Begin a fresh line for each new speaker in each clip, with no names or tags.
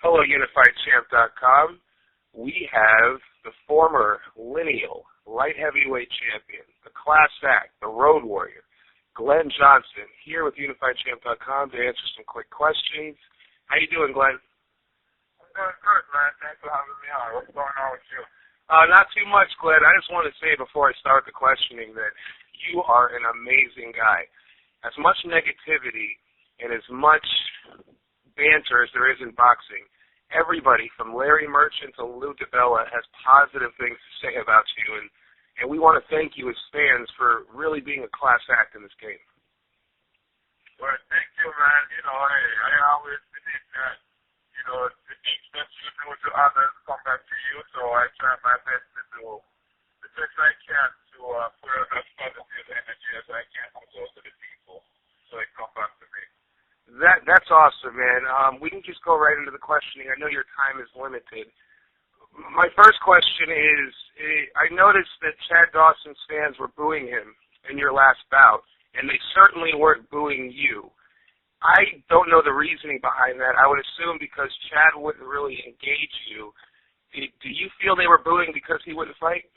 Hello, Unifiedchamp.com. We have the former lineal light heavyweight champion, the class act, the road warrior, Glen Johnson, here with Unifiedchamp.com to answer some quick questions. How you doing, Glen?
I'm doing good, man. Thanks for having me on. What's going on with you?
Not too much, Glen. I just want to say before I start the questioning that you are an amazing guy. As much negativity and as much banter as there is in boxing, everybody from Larry Merchant to Lou DiBella has positive things to say about you, and we want to thank you as fans for really being a class act in this game.
Well, thank you, man. I always believe that, the things that you do to others come back to you, so I try my best to do the best I can to put out as positive energy as I can also to the people, so it come back to me.
That's awesome, man. We can just go right into the questioning. I know your time is limited. My first question is, I noticed that Chad Dawson's fans were booing him in your last bout, and they certainly weren't booing you. I don't know the reasoning behind that. I would assume because Chad wouldn't really engage you. Do you feel they were booing because he wouldn't fight?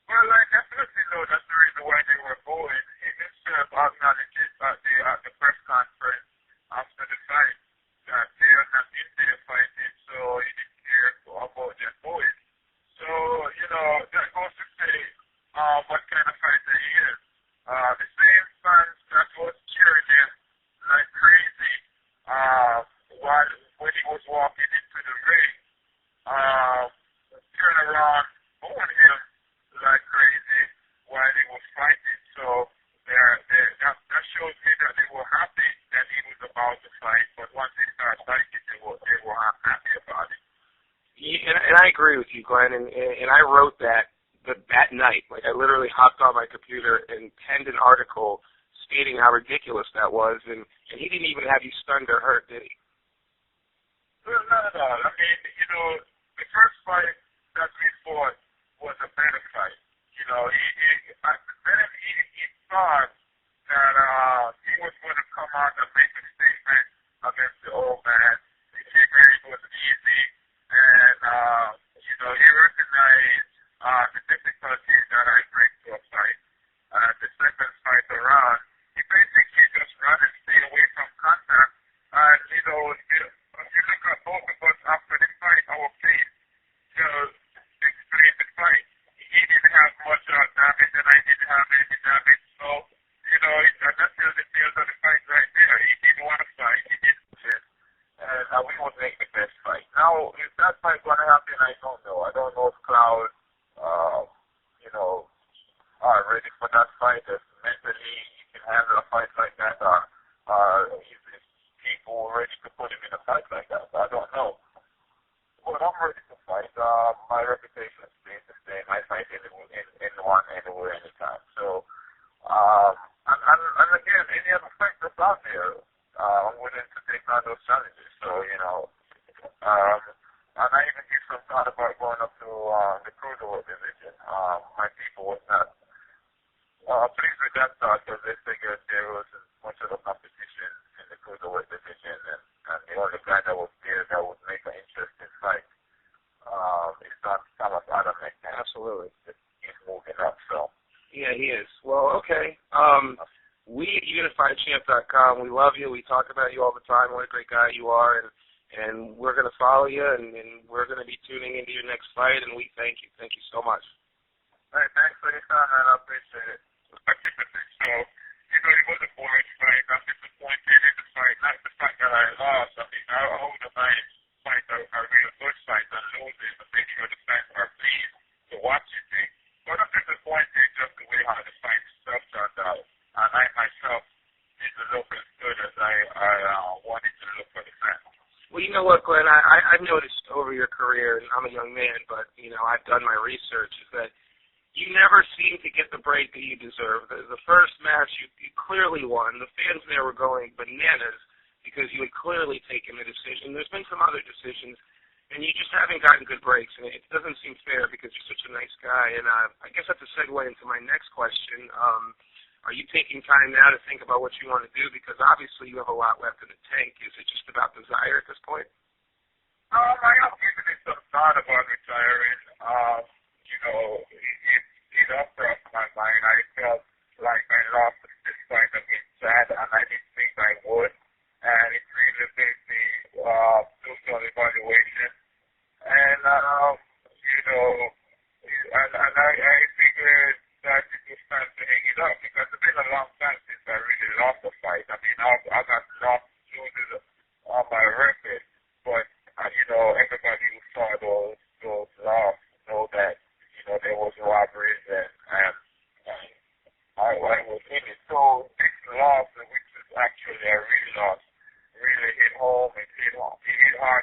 Well, I definitely know that's the reason why they were booing. He himself acknowledged it at the press conference after the fight that they are not in there fighting, so he didn't care about them booing. So, that goes to say what kind of fighter he is. The same fans that was cheering him like crazy when he was walking into the ring, turn around, booing him like crazy while he was fighting. So that shows me that they were happy that he was about to fight, but once they started fighting, they were happy about it.
Yeah, and I agree with you, Glenn, and I wrote that night. Like, I literally hopped on my computer and penned an article stating how ridiculous that was, and he didn't even have you stunned or hurt, did he?
Well, not at all. I mean, the first fight that we fought was a better fight. He thought that he was going to come out and make a statement against the old man. He figured it was easy, and he recognized the difficulties that I bring to a fight. The second fight around, he basically just ran and stay away from contact. And if you look at both of us after the fight, our face just explained the fight. He didn't have much damage, and I didn't have any damage. So, that tells the tales of the fight right there. He didn't want to fight. He didn't win. And we would make the best fight. Now, if that fight going to happen, I don't know. I don't know if Cloud, are ready for that fight. If mentally he can handle a fight like that, or is people ready to put him in a fight like that? I don't know. But I'm ready to fight. My reputation stays the same. I fight anyone, anywhere, anytime. So, and again, any other fight that's out there, I'm willing to take on those challenges. So, and I even give some thought about going up to the cruiserweight division. My people was not pleased with that thought because they figured there was much of a competition in the cruiserweight division, and the only guy that was there that would make an interesting fight is not Thomas Adam.
Absolutely.
He's moving up, so.
Yeah, he is. Well, okay. We at UnifiedChamp.com, we love you. We talk about you all the time. What a great guy you are, and we're going to follow you, and we're going to be tuning into your next fight, and we thank you. Thank you so much.
Hey, thanks for your time, man. I appreciate it. So, it was a boring fight. I'm disappointed in the fight, not the fact that I lost. I mean, I wouldn't mind fight a real good fight and lose it, but make sure the fans are pleased to watch it. But I'm disappointed just the way how the fight itself turned out. And I myself didn't look as good as I wanted to look for the fans.
Well, you know what, Glenn, I've noticed over your career, and I'm a young man, but, I've done my research, is that you never seem to get the break that you deserve. The first match, you clearly won. The fans there were going bananas because you had clearly taken the decision. There's been some other decisions, and you just haven't gotten good breaks, and it doesn't seem fair because you're such a nice guy. And I guess that's a segue into my next question. Are you taking time now to think about what you want to do? Because obviously you have a lot left in the tank. Is it just about desire at this point?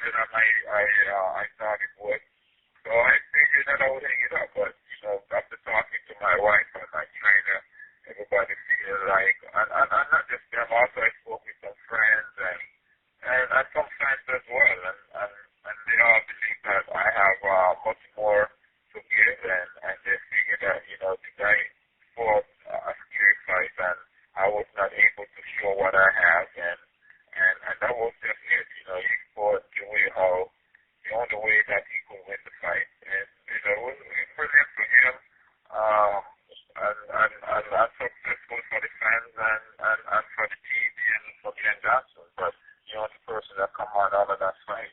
harder than I thought it would. So I figured that I would hang it up, but after talking to my wife and my trainer, everybody feels like, and not just them, also I spoke with some friends and some fans as well, and they all believe that I have much more to give, and they figure that the guy fought a scary fight, and I was not able to show what I have, and that was just it. He fought the only way that he could win the fight, and it was brilliant for him, and successful for the fans and for the TV and for Glen Johnson. But the person that come out of that fight,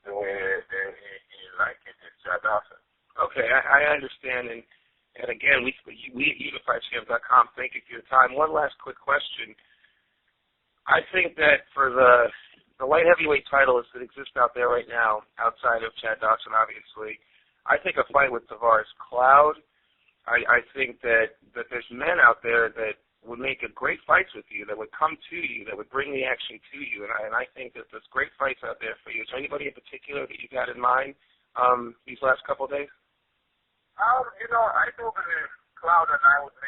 the way he liked it is Chad Dawson.
Okay, I understand, and again, we at Unifiedchamp.com, thank you for your time. One last quick question. I think that for the light heavyweight titles that exist out there right now, outside of Chad Dawson, obviously, I think a fight with Tavares Cloud, I think that there's men out there that would make a great fights with you, that would come to you, that would bring the action to you, and I think that there's great fights out there for you. Is there anybody in particular that you got in mind these last couple of days?
I do believe Cloud and I would make